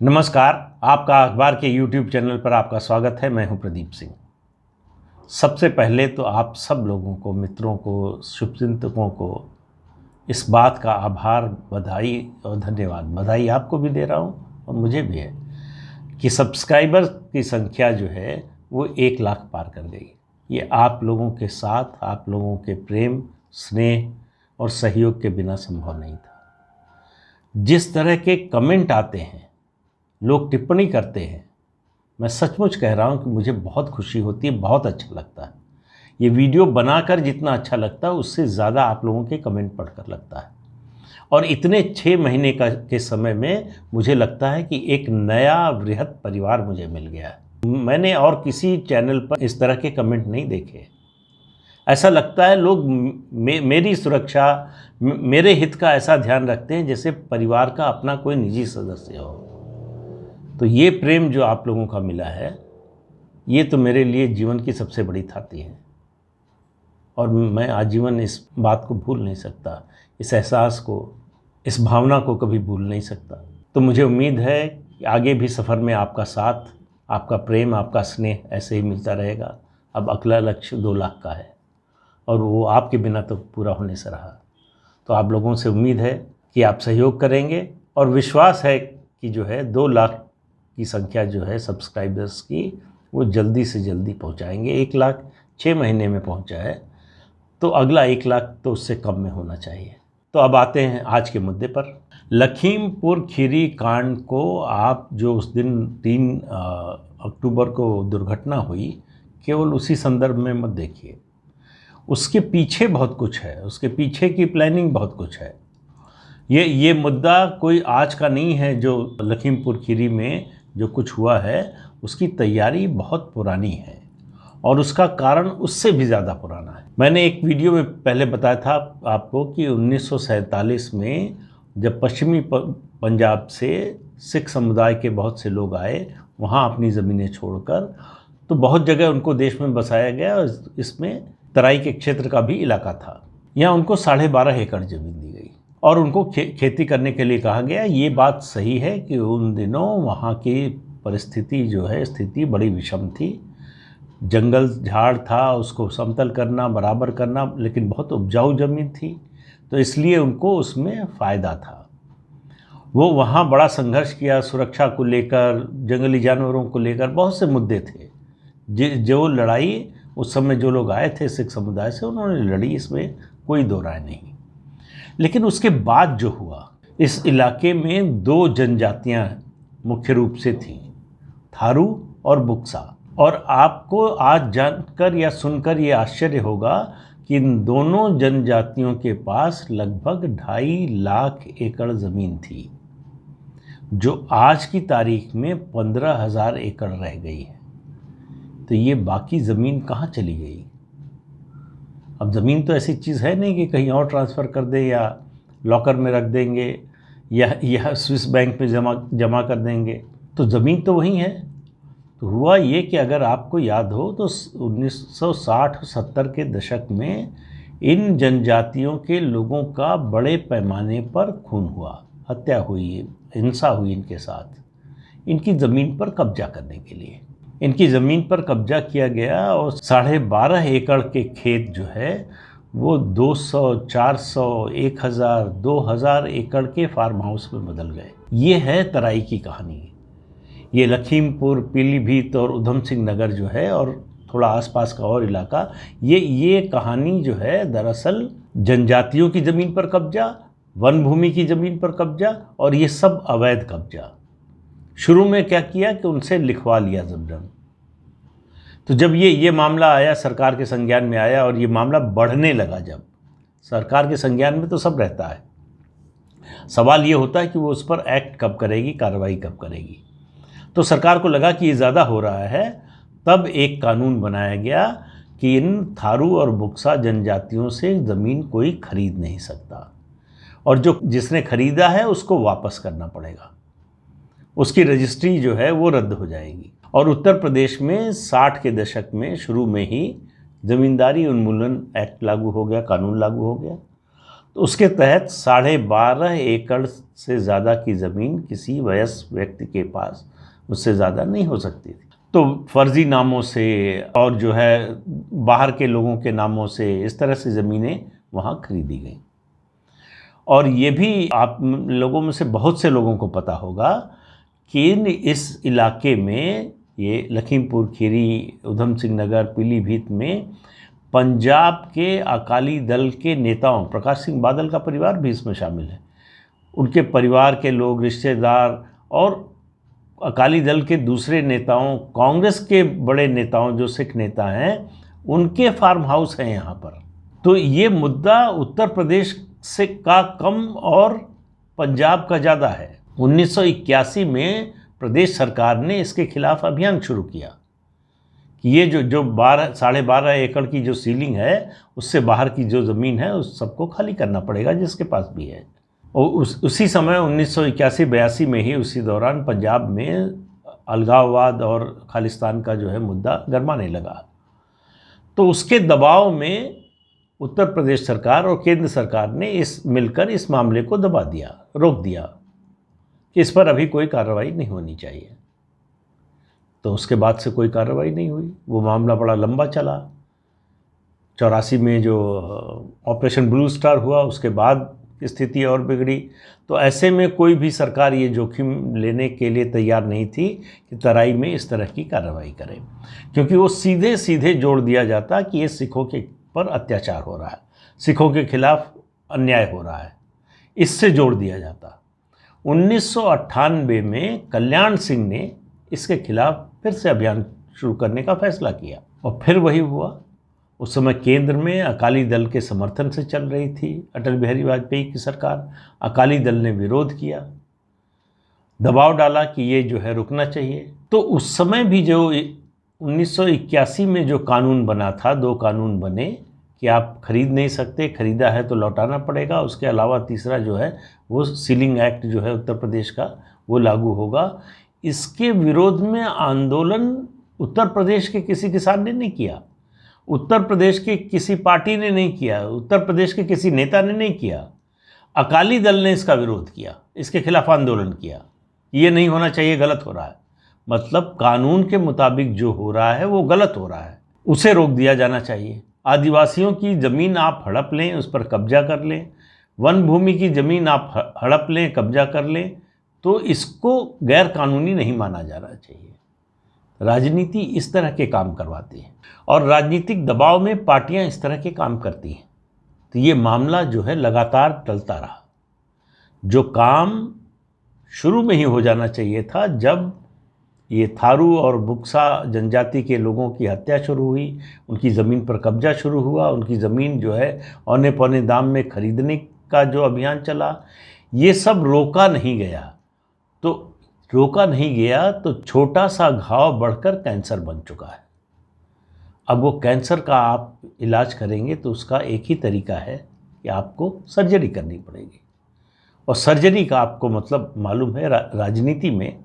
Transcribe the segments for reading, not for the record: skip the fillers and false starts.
नमस्कार। आपका अखबार के YouTube चैनल पर आपका स्वागत है। मैं हूं प्रदीप सिंह। सबसे पहले तो आप सब लोगों को, मित्रों को, शुभचिंतकों को इस बात का आभार, बधाई और धन्यवाद। बधाई आपको भी दे रहा हूं और मुझे भी है कि सब्सक्राइबर की संख्या जो है वो 1 लाख पार कर गई। ये आप लोगों के साथ, आप लोगों के प्रेम, स्नेह और सहयोग के बिना संभव नहीं था। जिस तरह के कमेंट आते हैं, लोग टिप्पणी करते हैं, मैं सचमुच कह रहा हूं कि मुझे बहुत खुशी होती है, बहुत अच्छा लगता है। ये वीडियो बनाकर जितना अच्छा लगता है उससे ज़्यादा आप लोगों के कमेंट पढ़कर लगता है। और इतने 6 महीने के समय में मुझे लगता है कि एक नया वृहद परिवार मुझे मिल गया है। मैंने और किसी चैनल पर इस तरह के कमेंट नहीं देखे। ऐसा लगता है लोग मेरी सुरक्षा, मेरे हित का ऐसा ध्यान रखते हैं जैसे परिवार का अपना कोई निजी सदस्य हो। तो ये प्रेम जो आप लोगों का मिला है, ये तो मेरे लिए जीवन की सबसे बड़ी थाती है और मैं आजीवन इस बात को भूल नहीं सकता, इस एहसास को, इस भावना को कभी भूल नहीं सकता। तो मुझे उम्मीद है कि आगे भी सफ़र में आपका साथ, आपका प्रेम, आपका स्नेह ऐसे ही मिलता रहेगा। अब अगला लक्ष्य 2 लाख का है और वो आपके बिना तो पूरा होने से रहा। तो आप लोगों से उम्मीद है कि आप सहयोग करेंगे और विश्वास है कि जो है 2 लाख की संख्या जो है सब्सक्राइबर्स की, वो जल्दी से जल्दी पहुंचाएंगे। 1 लाख 6 महीने में पहुंचा है तो अगला 1 लाख तो उससे कम में होना चाहिए। तो अब आते हैं आज के मुद्दे पर। लखीमपुर खीरी कांड को आप जो उस दिन 3 अक्टूबर को दुर्घटना हुई, केवल उसी संदर्भ में मत देखिए। उसके पीछे बहुत कुछ है, उसके पीछे की प्लानिंग बहुत कुछ है। ये मुद्दा कोई आज का नहीं है। जो लखीमपुर खीरी में जो कुछ हुआ है उसकी तैयारी बहुत पुरानी है और उसका कारण उससे भी ज़्यादा पुराना है। मैंने एक वीडियो में पहले बताया था आपको कि 1947 में जब पश्चिमी पंजाब से सिख समुदाय के बहुत से लोग आए वहाँ अपनी ज़मीनें छोड़कर, तो बहुत जगह उनको देश में बसाया गया और इसमें तराई के क्षेत्र का भी इलाका था। यहाँ उनको 12.5 एकड़ ज़मीन दी गई और उनको खेती करने के लिए कहा गया। ये बात सही है कि उन दिनों वहाँ की परिस्थिति जो है, स्थिति बड़ी विषम थी। जंगल झाड़ था, उसको समतल करना, बराबर करना, लेकिन बहुत उपजाऊ ज़मीन थी, तो इसलिए उनको उसमें फ़ायदा था। वो वहाँ बड़ा संघर्ष किया, सुरक्षा को लेकर, जंगली जानवरों को लेकर बहुत से मुद्दे थे। जो लड़ाई उस समय जो लोग आए थे सिख समुदाय से, उन्होंने लड़ी, इसमें कोई दो राय नहीं। लेकिन उसके बाद जो हुआ, इस इलाके में 2 जनजातियां मुख्य रूप से थीं, थारू और बुक्सा। और आपको आज जानकर या सुनकर ये आश्चर्य होगा कि इन दोनों जनजातियों के पास लगभग 2.5 लाख एकड़ ज़मीन थी, जो आज की तारीख में 15,000 एकड़ रह गई है। तो ये बाकी ज़मीन कहाँ चली गई? अब ज़मीन तो ऐसी चीज़ है नहीं कि कहीं और ट्रांसफ़र कर दें या लॉकर में रख देंगे या स्विस बैंक में जमा कर देंगे। तो ज़मीन तो वहीं है। तो हुआ ये कि अगर आपको याद हो तो 1960-70 के दशक में इन जनजातियों के लोगों का बड़े पैमाने पर खून हुआ, हत्या हुई, हिंसा हुई इनके साथ, इनकी ज़मीन पर कब्जा करने के लिए। इनकी ज़मीन पर कब्जा किया गया और 12.5 एकड़ के खेत जो है वो 200, 400, 1000, 2000 एकड़ के फार्म हाउस में बदल गए। ये है तराई की कहानी। ये लखीमपुर, पीलीभीत और उधम सिंह नगर जो है और थोड़ा आसपास का और इलाका, ये कहानी जो है दरअसल जनजातियों की ज़मीन पर कब्जा, वन भूमि की ज़मीन पर कब्जा और ये सब अवैध कब्जा। शुरू में क्या किया कि उनसे लिखवा लिया जबरन। तो जब ये मामला आया, सरकार के संज्ञान में आया और ये मामला बढ़ने लगा, जब सरकार के संज्ञान में तो सब रहता है, सवाल ये होता है कि वो उस पर एक्ट कब करेगी, कार्रवाई कब करेगी। तो सरकार को लगा कि ये ज़्यादा हो रहा है, तब एक कानून बनाया गया कि इन थारू और बुक्सा जनजातियों से ज़मीन कोई खरीद नहीं सकता और जिसने खरीदा है उसको वापस करना पड़ेगा, उसकी रजिस्ट्री जो है वो रद्द हो जाएगी। और उत्तर प्रदेश में 60 के दशक में शुरू में ही ज़मींदारी उन्मूलन एक्ट लागू हो गया, कानून लागू हो गया। तो उसके तहत 12.5 एकड़ से ज़्यादा की ज़मीन किसी वयस्क व्यक्ति के पास उससे ज़्यादा नहीं हो सकती थी। तो फर्जी नामों से और जो है बाहर के लोगों के नामों से इस तरह से ज़मीनें वहाँ खरीदी गई। और ये भी आप लोगों में से बहुत से लोगों को पता होगा कि इस इलाके में, ये लखीमपुर खीरी, उधम सिंह नगर, पीलीभीत में पंजाब के अकाली दल के नेताओं, प्रकाश सिंह बादल का परिवार भी इसमें शामिल है, उनके परिवार के लोग, रिश्तेदार और अकाली दल के दूसरे नेताओं, कांग्रेस के बड़े नेताओं जो सिख नेता हैं, उनके फार्म हाउस हैं यहाँ पर। तो ये मुद्दा उत्तर प्रदेश से का कम और पंजाब का ज़्यादा है। 1981 में प्रदेश सरकार ने इसके खिलाफ अभियान शुरू किया कि ये जो 12.5 एकड़ की जो सीलिंग है, उससे बाहर की जो ज़मीन है उस सबको खाली करना पड़ेगा जिसके पास भी है। और उसी समय 1981-82 में ही, उसी दौरान पंजाब में अलगाववाद और खालिस्तान का जो है मुद्दा गरमाने लगा। तो उसके दबाव में उत्तर प्रदेश सरकार और केंद्र सरकार ने मिलकर इस मामले को दबा दिया, रोक दिया कि इस पर अभी कोई कार्रवाई नहीं होनी चाहिए। तो उसके बाद से कोई कार्रवाई नहीं हुई। वो मामला बड़ा लंबा चला। 84 में जो ऑपरेशन ब्लू स्टार हुआ, उसके बाद स्थिति और बिगड़ी। तो ऐसे में कोई भी सरकार ये जोखिम लेने के लिए तैयार नहीं थी कि तराई में इस तरह की कार्रवाई करे, क्योंकि वो सीधे सीधे जोड़ दिया जाता कि ये सिखों के पर अत्याचार हो रहा है, सिखों के खिलाफ अन्याय हो रहा है, इससे जोड़ दिया जाता। 1998 में कल्याण सिंह ने इसके खिलाफ फिर से अभियान शुरू करने का फैसला किया और फिर वही हुआ। उस समय केंद्र में अकाली दल के समर्थन से चल रही थी अटल बिहारी वाजपेयी की सरकार। अकाली दल ने विरोध किया, दबाव डाला कि ये जो है रुकना चाहिए। तो उस समय भी जो 1981 में जो कानून बना था, 2 कानून बने कि आप खरीद नहीं सकते, खरीदा है तो लौटाना पड़ेगा। उसके अलावा तीसरा जो है वो सीलिंग एक्ट जो है उत्तर प्रदेश का, वो लागू होगा। इसके विरोध में आंदोलन उत्तर प्रदेश के किसी किसान ने नहीं किया, उत्तर प्रदेश की किसी पार्टी ने नहीं किया, उत्तर प्रदेश के किसी नेता ने नहीं किया। अकाली दल ने इसका विरोध किया, इसके खिलाफ आंदोलन किया। ये नहीं होना चाहिए, गलत हो रहा है। मतलब कानून के मुताबिक जो हो रहा है वो गलत हो रहा है, उसे रोक दिया जाना चाहिए। आदिवासियों की ज़मीन आप हड़प लें, उस पर कब्जा कर लें, वन भूमि की ज़मीन आप हड़प लें, कब्जा कर लें, तो इसको गैर कानूनी नहीं माना जाना चाहिए। राजनीति इस तरह के काम करवाती है और राजनीतिक दबाव में पार्टियां इस तरह के काम करती हैं। तो ये मामला जो है लगातार टलता रहा। जो काम शुरू में ही हो जाना चाहिए था, जब ये थारू और बुक्सा जनजाति के लोगों की हत्या शुरू हुई, उनकी ज़मीन पर कब्जा शुरू हुआ, उनकी ज़मीन जो है औने पौने दाम में खरीदने का जो अभियान चला, ये सब रोका नहीं गया। तो रोका नहीं गया तो छोटा सा घाव बढ़कर कैंसर बन चुका है। अब वो कैंसर का आप इलाज करेंगे तो उसका एक ही तरीका है कि आपको सर्जरी करनी पड़ेगी। और सर्जरी का आपको मतलब मालूम है, राजनीति में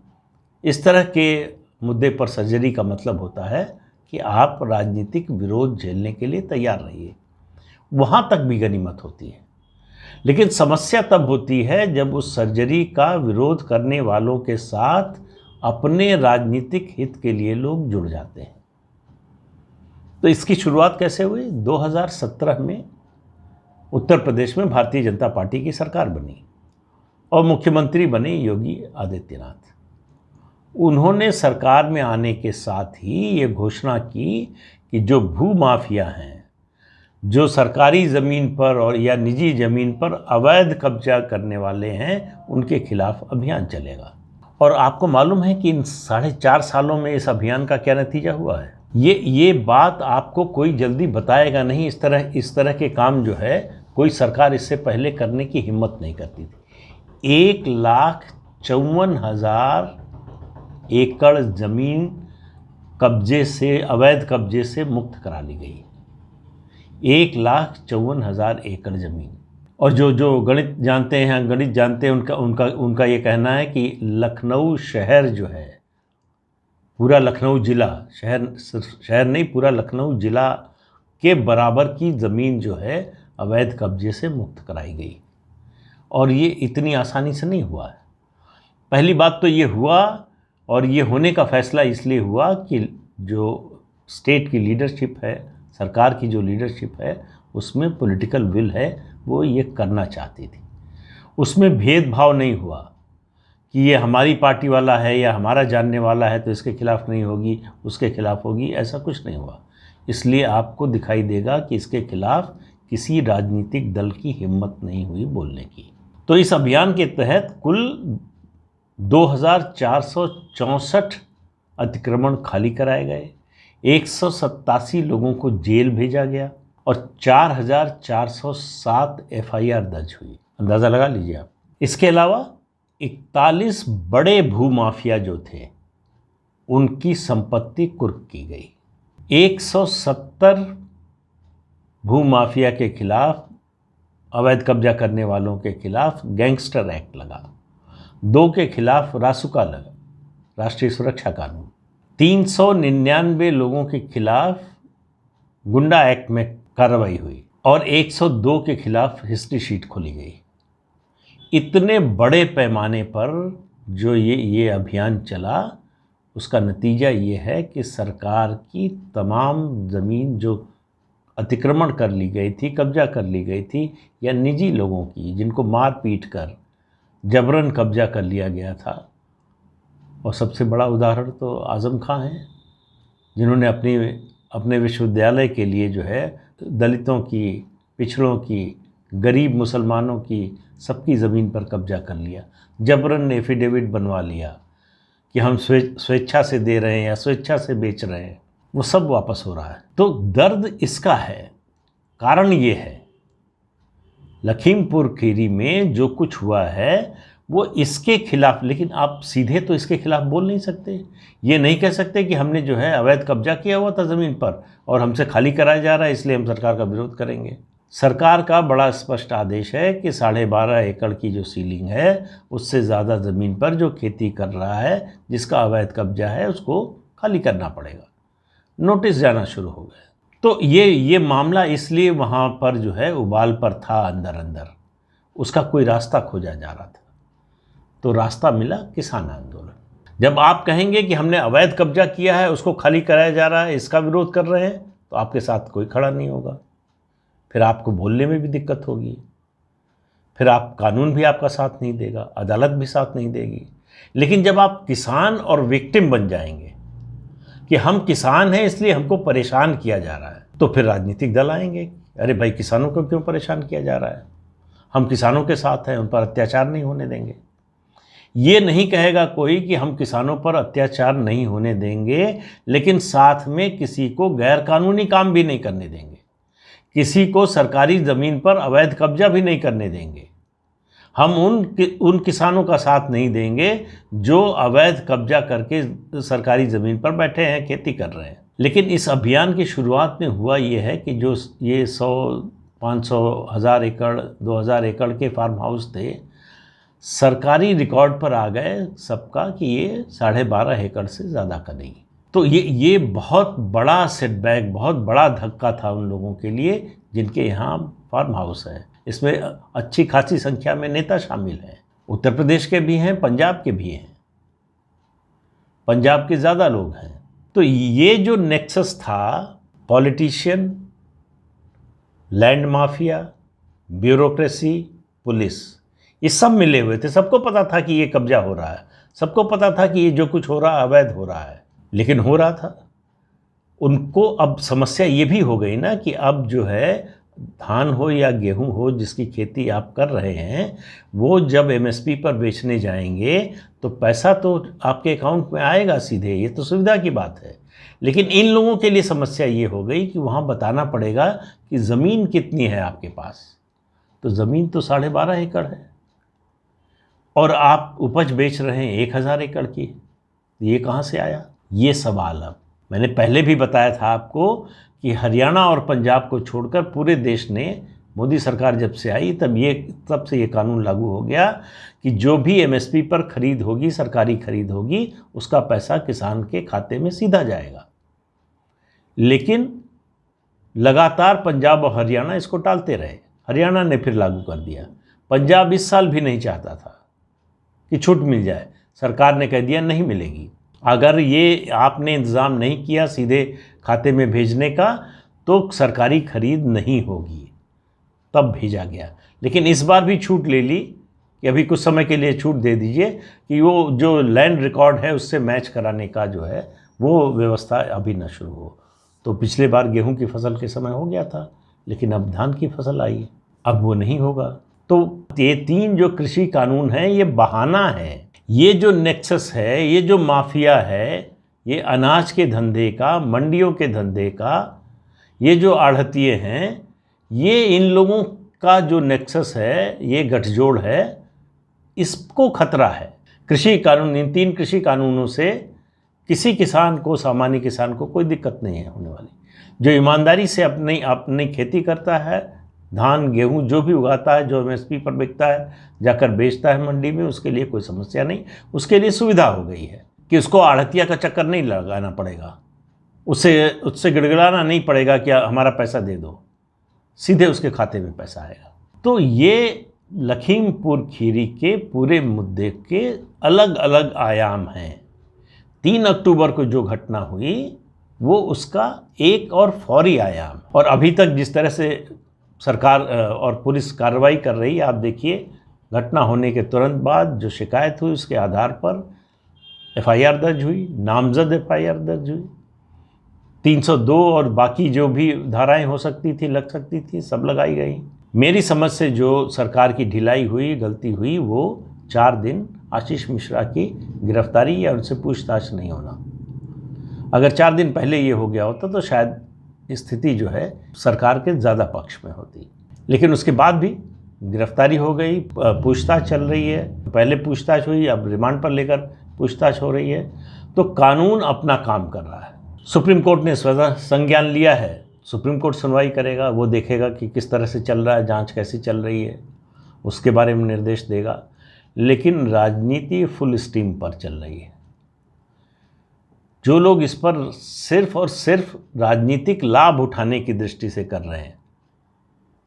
इस तरह के मुद्दे पर सर्जरी का मतलब होता है कि आप राजनीतिक विरोध झेलने के लिए तैयार रहिए। वहाँ तक भी गनीमत होती है, लेकिन समस्या तब होती है जब उस सर्जरी का विरोध करने वालों के साथ अपने राजनीतिक हित के लिए लोग जुड़ जाते हैं। तो इसकी शुरुआत कैसे हुई? 2017 में उत्तर प्रदेश में भारतीय जनता पार्टी की सरकार बनी और मुख्यमंत्री बने योगी आदित्यनाथ। उन्होंने सरकार में आने के साथ ही ये घोषणा की कि जो भू माफिया हैं, जो सरकारी ज़मीन पर और या निजी ज़मीन पर अवैध कब्जा करने वाले हैं, उनके खिलाफ अभियान चलेगा। और आपको मालूम है कि इन 4.5 सालों में इस अभियान का क्या नतीजा हुआ है? ये बात आपको कोई जल्दी बताएगा नहीं। इस तरह के काम जो है कोई सरकार इससे पहले करने की हिम्मत नहीं करती थी। 1,54,000 एकड़ ज़मीन कब्जे से, अवैध कब्जे से मुक्त करा ली गई। 1,54,000 एकड़ ज़मीन। और जो गणित जानते हैं उनका ये कहना है कि लखनऊ शहर जो है, पूरा लखनऊ ज़िला, शहर नहीं, पूरा लखनऊ ज़िला के बराबर की ज़मीन जो है अवैध कब्जे से मुक्त कराई गई। और ये इतनी आसानी से नहीं हुआ है। पहली बात तो ये हुआ, और ये होने का फैसला इसलिए हुआ कि जो स्टेट की लीडरशिप है, सरकार की जो लीडरशिप है, उसमें पॉलिटिकल विल है, वो ये करना चाहती थी। उसमें भेदभाव नहीं हुआ कि ये हमारी पार्टी वाला है या हमारा जानने वाला है तो इसके खिलाफ नहीं होगी, उसके खिलाफ होगी, ऐसा कुछ नहीं हुआ। इसलिए आपको दिखाई देगा कि इसके खिलाफ किसी राजनीतिक दल की हिम्मत नहीं हुई बोलने की। तो इस अभियान के तहत कुल 2464 अतिक्रमण खाली कराए गए, 187 लोगों को जेल भेजा गया और 4407 FIR दर्ज हुई। अंदाज़ा लगा लीजिए आप। इसके अलावा 41 बड़े भूमाफिया जो थे उनकी संपत्ति कुर्क की गई। 170 भूमाफिया के खिलाफ, अवैध कब्जा करने वालों के खिलाफ गैंगस्टर एक्ट लगा, 2 के खिलाफ रासुका लगा, राष्ट्रीय सुरक्षा कानून, 399 लोगों के खिलाफ गुंडा एक्ट में कार्रवाई हुई और 102 के खिलाफ हिस्ट्री शीट खोली गई। इतने बड़े पैमाने पर जो ये अभियान चला, उसका नतीजा ये है कि सरकार की तमाम ज़मीन जो अतिक्रमण कर ली गई थी, कब्जा कर ली गई थी, या निजी लोगों की जिनको मार पीट कर जबरन कब्जा कर लिया गया था। और सबसे बड़ा उदाहरण तो आज़म खां हैं, जिन्होंने अपने विश्वविद्यालय के लिए जो है दलितों की, पिछड़ों की, गरीब मुसलमानों की, सबकी ज़मीन पर कब्जा कर लिया, जबरन एफिडेविट बनवा लिया कि हम स्वेच्छा से दे रहे हैं या स्वेच्छा से बेच रहे हैं, वो सब वापस हो रहा है। तो दर्द इसका है, कारण ये है लखीमपुर खीरी में जो कुछ हुआ है वो इसके खिलाफ। लेकिन आप सीधे तो इसके खिलाफ बोल नहीं सकते, ये नहीं कह सकते कि हमने जो है अवैध कब्जा किया हुआ था ज़मीन पर और हमसे खाली कराया जा रहा है, इसलिए हम सरकार का विरोध करेंगे। सरकार का बड़ा स्पष्ट आदेश है कि 12.5 एकड़ की जो सीलिंग है, उससे ज़्यादा ज़मीन पर जो खेती कर रहा है, जिसका अवैध कब्जा है, उसको खाली करना पड़ेगा। नोटिस जाना शुरू हो गए। तो ये मामला इसलिए वहाँ पर जो है उबाल पर था, अंदर अंदर उसका कोई रास्ता खोजा जा रहा था। तो रास्ता मिला किसान आंदोलन। जब आप कहेंगे कि हमने अवैध कब्जा किया है, उसको खाली कराया जा रहा है, इसका विरोध कर रहे हैं, तो आपके साथ कोई खड़ा नहीं होगा। फिर आपको बोलने में भी दिक्कत होगी, फिर कानून भी आपका साथ नहीं देगा, अदालत भी साथ नहीं देगी। लेकिन जब आप किसान और विक्टिम बन जाएंगे कि हम किसान हैं इसलिए हमको परेशान किया जा रहा है, तो फिर राजनीतिक दल आएंगे, अरे भाई किसानों को क्यों परेशान किया जा रहा है, हम किसानों के साथ हैं, उन पर अत्याचार नहीं होने देंगे। ये नहीं कहेगा कोई कि हम किसानों पर अत्याचार नहीं होने देंगे, लेकिन साथ में किसी को गैरकानूनी काम भी नहीं करने देंगे, किसी को सरकारी ज़मीन पर अवैध कब्जा भी नहीं करने देंगे। हम उन किसानों का साथ नहीं देंगे जो अवैध कब्जा करके सरकारी ज़मीन पर बैठे हैं, खेती कर रहे हैं। लेकिन इस अभियान की शुरुआत में हुआ ये है कि जो ये 100, 500, 1000 एकड़, 2000 एकड़ के फार्म हाउस थे, सरकारी रिकॉर्ड पर आ गए सबका कि ये 12.5 एकड़ से ज़्यादा का नहीं। तो ये बहुत बड़ा सेटबैक, बहुत बड़ा धक्का था उन लोगों के लिए जिनके यहाँ फार्म हाउस है। इसमें अच्छी खासी संख्या में नेता शामिल हैं, उत्तर प्रदेश के भी हैं, पंजाब के भी हैं, पंजाब के ज़्यादा लोग हैं। तो ये जो नेक्सस था, politician, land mafia, bureaucracy, police, ये सब मिले हुए थे। सबको पता था कि ये कब्जा हो रहा है, सबको पता था कि ये जो कुछ हो रहा है अवैध हो रहा है, लेकिन हो रहा था। उनको अब समस्या ये भी हो गई ना कि अब जो है धान हो या गेहूं हो जिसकी खेती आप कर रहे हैं, वो जब MSP पर बेचने जाएंगे तो पैसा तो आपके अकाउंट में आएगा सीधे, ये तो सुविधा की बात है। लेकिन इन लोगों के लिए समस्या ये हो गई कि वहाँ बताना पड़ेगा कि ज़मीन कितनी है आपके पास। तो ज़मीन तो 12.5 एकड़ है और आप उपज बेच रहे हैं 1000 एकड़ की, ये कहाँ से आया? ये सवाल अब मैंने पहले भी बताया था आपको कि हरियाणा और पंजाब को छोड़कर पूरे देश ने, मोदी सरकार जब से आई तब से ये कानून लागू हो गया कि जो भी MSP पर खरीद होगी, सरकारी खरीद होगी, उसका पैसा किसान के खाते में सीधा जाएगा। लेकिन लगातार पंजाब और हरियाणा इसको टालते रहे। हरियाणा ने फिर लागू कर दिया। पंजाब इस साल भी नहीं चाहता था कि छूट मिल जाए, सरकार ने कह दिया नहीं मिलेगी। अगर ये आपने इंतज़ाम नहीं किया सीधे खाते में भेजने का तो सरकारी खरीद नहीं होगी, तब भेजा गया। लेकिन इस बार भी छूट ले ली कि अभी कुछ समय के लिए छूट दे दीजिए कि वो जो लैंड रिकॉर्ड है उससे मैच कराने का जो है वो व्यवस्था अभी न शुरू हो। तो पिछले बार गेहूं की फसल के समय हो गया था, लेकिन अब धान की फसल आई, अब वो नहीं होगा। तो ये 3 जो कृषि कानून हैं ये बहाना है। ये जो नेक्सस है, ये जो माफिया है, ये अनाज के धंधे का, मंडियों के धंधे का, ये जो आढ़तिये हैं, ये इन लोगों का जो नेक्सस है, ये गठजोड़ है, इसको खतरा है। कृषि कानून, इन 3 कृषि कानूनों से किसी किसान को, सामान्य किसान को कोई दिक्कत नहीं है होने वाली। जो ईमानदारी से अपनी खेती करता है, धान गेहूं जो भी उगाता है, जो एमएसपी पर बिकता है, जाकर बेचता है मंडी में, उसके लिए कोई समस्या नहीं। उसके लिए सुविधा हो गई है कि उसको आढ़तिया का चक्कर नहीं लगाना पड़ेगा, उससे गिड़गिड़ाना नहीं पड़ेगा कि हमारा पैसा दे दो, सीधे उसके खाते में पैसा आएगा। तो ये लखीमपुर खीरी के पूरे मुद्दे के अलग अलग आयाम हैं। 3 अक्टूबर को जो घटना हुई वो उसका एक और फौरी आयाम, और अभी तक जिस तरह से सरकार और पुलिस कार्रवाई कर रही है, आप देखिए घटना होने के तुरंत बाद जो शिकायत हुई उसके आधार पर एफआईआर दर्ज हुई, नामजद एफआईआर दर्ज हुई, 302 और बाकी जो भी धाराएं हो सकती थी, लग सकती थी, सब लगाई गई। मेरी समझ से जो सरकार की ढिलाई हुई, गलती हुई, वो 4 दिन आशीष मिश्रा की गिरफ्तारी या उनसे पूछताछ नहीं होना। अगर 4 दिन पहले ये हो गया होता तो शायद स्थिति जो है सरकार के ज़्यादा पक्ष में होती, लेकिन उसके बाद भी गिरफ्तारी हो गई, पूछताछ चल रही है। पहले पूछताछ हुई, अब रिमांड पर लेकर पूछताछ हो रही है। तो कानून अपना काम कर रहा है। सुप्रीम कोर्ट ने स्वतः संज्ञान लिया है, सुप्रीम कोर्ट सुनवाई करेगा, वो देखेगा कि किस तरह से चल रहा है, जांच कैसी चल रही है, उसके बारे में निर्देश देगा। लेकिन राजनीति फुल स्टीम पर चल रही है। जो लोग इस पर सिर्फ और सिर्फ राजनीतिक लाभ उठाने की दृष्टि से कर रहे हैं,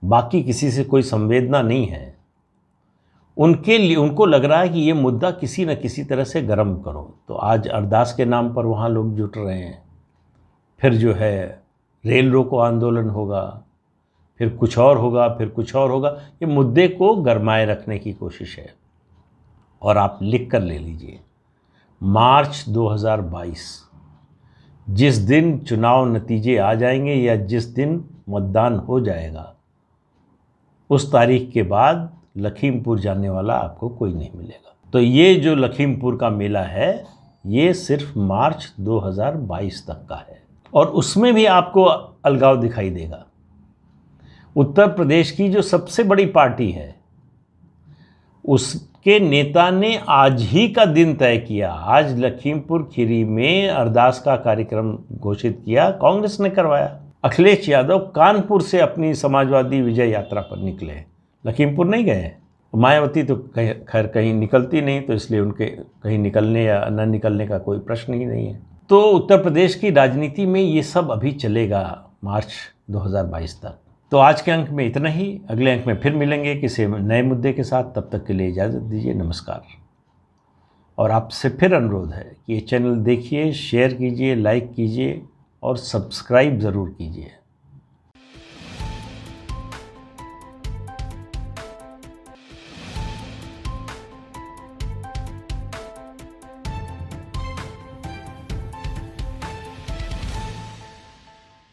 बाकी किसी से कोई संवेदना नहीं है, उनके लिए, उनको लग रहा है कि ये मुद्दा किसी न किसी तरह से गर्म करो। तो आज अरदास के नाम पर वहाँ लोग जुट रहे हैं, फिर जो है रेल रोको आंदोलन होगा, फिर कुछ और होगा, फिर कुछ और होगा। ये मुद्दे को गरमाए रखने की कोशिश है। और आप लिख कर ले लीजिए, मार्च 2022, जिस दिन चुनाव नतीजे आ जाएंगे या जिस दिन मतदान हो जाएगा, उस तारीख के बाद लखीमपुर जाने वाला आपको कोई नहीं मिलेगा। तो ये जो लखीमपुर का मेला है, ये सिर्फ मार्च 2022 तक का है, और उसमें भी आपको अलगाव दिखाई देगा। उत्तर प्रदेश की जो सबसे बड़ी पार्टी है, उसके नेता ने आज ही का दिन तय किया। आज लखीमपुर खीरी में अरदास का कार्यक्रम घोषित किया, कांग्रेस ने करवाया। अखिलेश यादव कानपुर से अपनी समाजवादी विजय यात्रा पर निकले, लखीमपुर नहीं गए। मायावती तो खैर कहीं निकलती नहीं, तो इसलिए उनके कहीं निकलने या न निकलने का कोई प्रश्न ही नहीं है। तो उत्तर प्रदेश की राजनीति में ये सब अभी चलेगा मार्च 2022 तक। तो आज के अंक में इतना ही। अगले अंक में फिर मिलेंगे किसी नए मुद्दे के साथ। तब तक के लिए इजाज़त दीजिए, नमस्कार। और आपसे फिर अनुरोध है कि ये चैनल देखिए, शेयर कीजिए, लाइक कीजिए और सब्सक्राइब ज़रूर कीजिए।